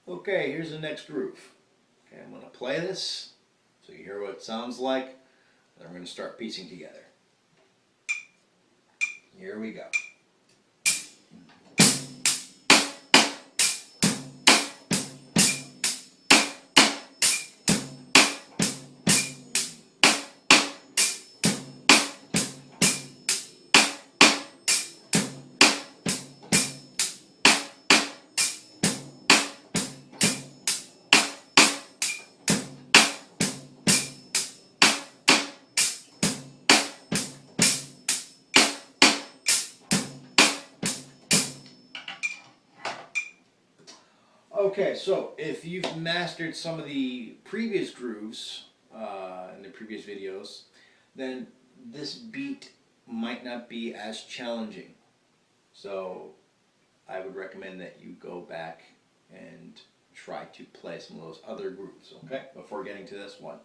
Okay, here's the next groove. Okay, I'm going to play this so you hear what it sounds like, and then we're going to start piecing together. Here we go. Okay, so if you've mastered some of the previous grooves in the previous videos, then this beat might not be as challenging. So I would recommend that you go back and try to play some of those other grooves, okay, before getting to this one.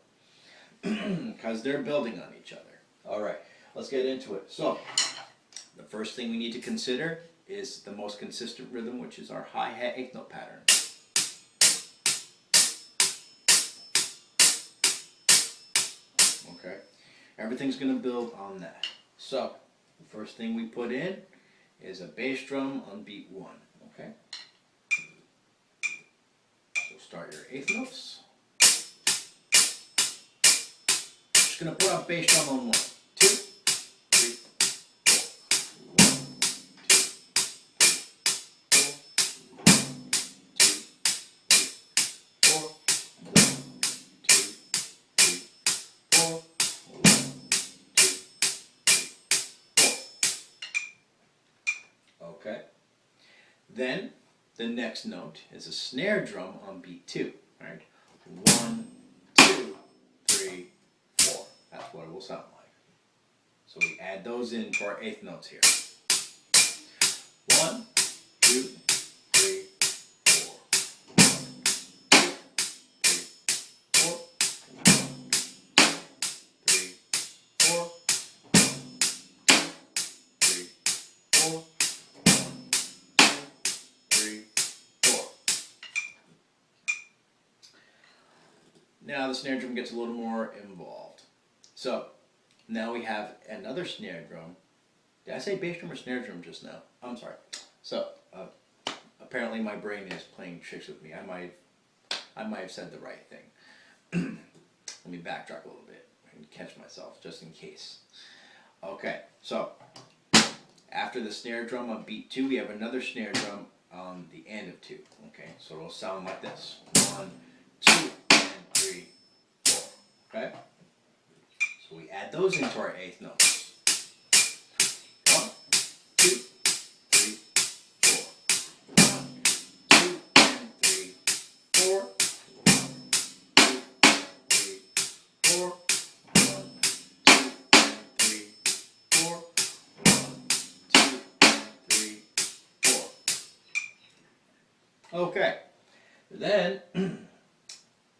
Because they're building on each other. Alright, let's get into it. So, the first thing we need to consider is the most consistent rhythm, which is our hi-hat eighth note pattern. Okay, everything's going to build on that. So, the first thing we put in is a bass drum on beat 1. Okay, so start your eighth notes. Just going to put a bass drum on 1, 2, 3, 4. 1, 2, 3, 4. 1, 2, 3, 4. 1, 2, 3, 4. 1, 2, 3, 4. Okay. Then the next note is a snare drum on beat 2. Right? 1, 2, 3, 4. That's what it will sound like. So we add those into our eighth notes here. 1, 2, 3, 4. 1, 2, 3, 4. 1, 2, 3, 4. 1, 2, 3, 4. 1, 2, 3, 4. Now the snare drum gets a little more involved. So now we have another snare drum. Did I say bass drum or snare drum just now? I'm sorry. So apparently my brain is playing tricks with me. I might have said the right thing. Let me backtrack a little bit and catch myself just in case. Okay, so after the snare drum on beat 2, we have another snare drum on the end of 2. Okay, so it'll sound like this. 1, 2, and 3, 4. Okay? So we add those into our eighth notes. 1, 2, 3, 4. 1, 2, and 3, 4. 1, 2, 3, 4. 1, 2, and 3, 4. 1, 2, and 3, 4. Okay. Then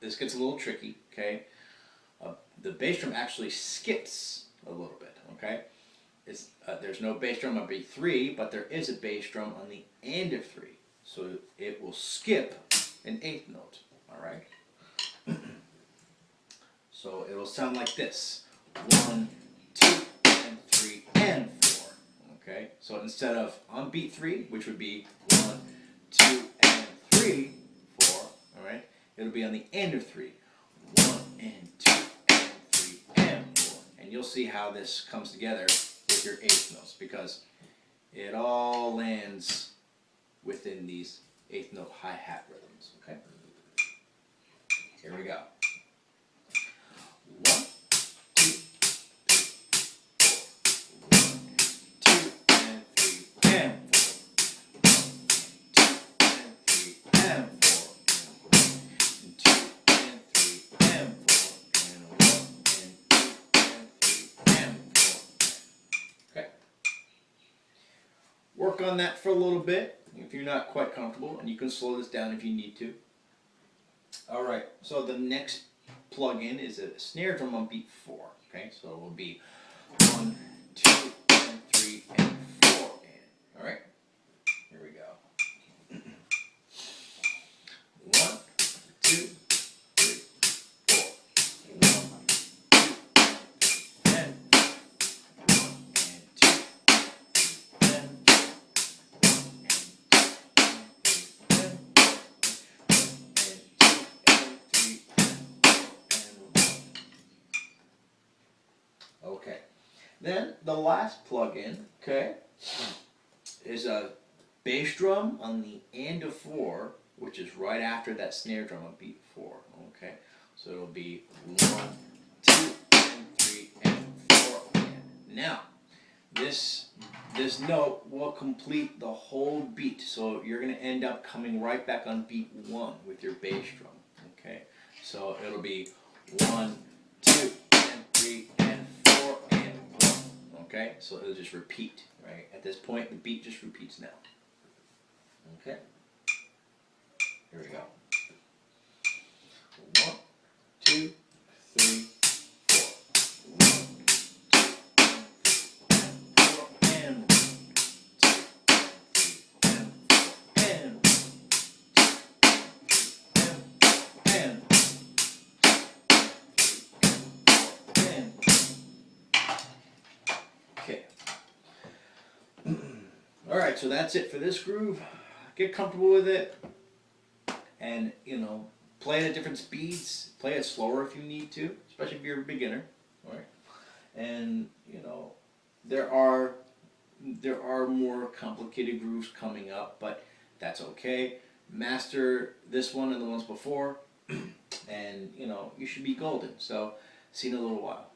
this gets a little tricky, okay? The bass drum actually skips a little bit, okay? There's no bass drum on beat 3, but there is a bass drum on the end of 3. So it will skip an eighth note, alright? So it'll sound like this. 1, 2, and 3, and 4. Okay? So instead of on beat 3, which would be 1, 2, and 3, 4, alright? It'll be on the end of 3. 1, and 2, and 3, and 4. And you'll see how this comes together with your eighth notes, because it all lands within these eighth note hi-hat rhythms. Okay? Here we go. 1, 2, 3, 4. 1, 2, and 3, and 4. 1, 2, and 3, and 4. 1, 2, and 3, and 4. And 1, and 2, and 3, and 4. Okay. Work on that for a little bit if you're not quite comfortable, and you can slow this down if you need to. Alright, so the next plug-in is a snare drum on beat 4. Okay, so it will be 1, 2, and 3, and 4. Alright, here we go. 1, 2, 3, 4. 1, 2, and 1 and 2, and 1 and 2, and 3 and 1. Okay. Then the last plug-in, okay, is a bass drum on the end of 4, which is right after that snare drum on beat 4. Okay, so it'll be 1, 2, and 3, and 4. And now, this note will complete the whole beat. So you're going to end up coming right back on beat 1 with your bass drum. Okay, so it'll be 1, 2, and 3, and 4, and 1. Okay, so it'll just repeat. Right at this point, the beat just repeats now. Okay, here we go. 1, 2, 3, 4. 1, 2, 4, and 1, 2, 3, and 4, and 1, 2, and 3, and 4, and okay. Alright, so that's it for this groove. Get comfortable with it, and play it at different speeds. Play it slower if you need to, especially if you're a beginner. Alright, and there are more complicated grooves coming up, but that's okay. Master this one and the ones before, and you should be golden. So see you in a little while.